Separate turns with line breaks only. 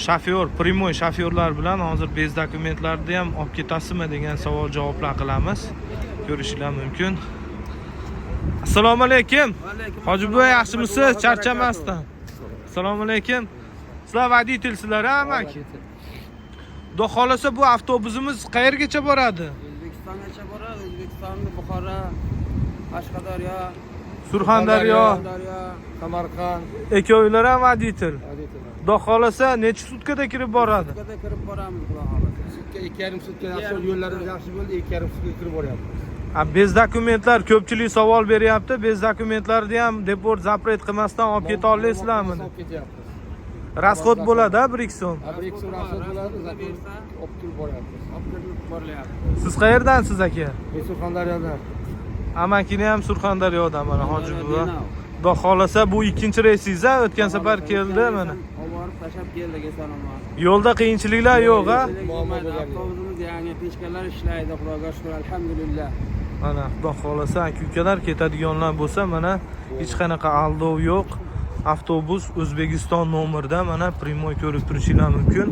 Shofyor, primoy shofyorlar bilan hozir bez dokumentlarni ham olib ketasizmi degan savol javoblar qilamiz. Ko'rishinglar mumkin. Assalomu alaykum. Hoji buva yaxshimisiz? Charchamasdan. Assalomu alaykum. Sizlar voditelsizlar, amaki. Xudo xolasa bu avtobusimiz qayergacha boradi?
O'zbekistongacha boradi. O'zbekistonni Buxoro, Qashqadaryo,
Surxondaryo,
Samarqand.
ikkovlar ham voditel. Xudo xolasa necha sutkada kirib boradi?
Sutkada kirib boramiz, xudo xolasa.
Sutka 2,5 sutka yaxshi yo'llarimiz yaxshi bo'ldi, 2,5 sutka kirib boryapmiz.
Bez dokumentlar ko'pchilik savol beryapti. Bez dokumentlarni ham deport zapret qilmasdan olib keta olasizlarmi?
Olib ketyapmiz.
Rasxod bo'ladi, 1 so'm.
1 so'm rasxod bo'ladi, olib kirib boryapmiz.
Olib kirib boryapmiz.
Siz qayerdansiz aka?
Men Surxondaryodan.
Amakini ham Surxondaryodan mana hoji buva. Xudo xolasa bu ikkinchi reysingiz o'tgan safar keldi mana.
Olib tashlab keldik eson-omon.
Yo'lda qiyinchiliklar yo'q, ha?
Avtobusimiz yangi peshkalar ishlaydi, xudoga shukr, alhamdulillah.
Mana xudo xolasa aka-ukalar ketadiganlar bo'lsa mana hech qanaqa aldov yo'q. Avtobus O'zbekiston nomerda mana primoy ko'rib turishinglar mumkin.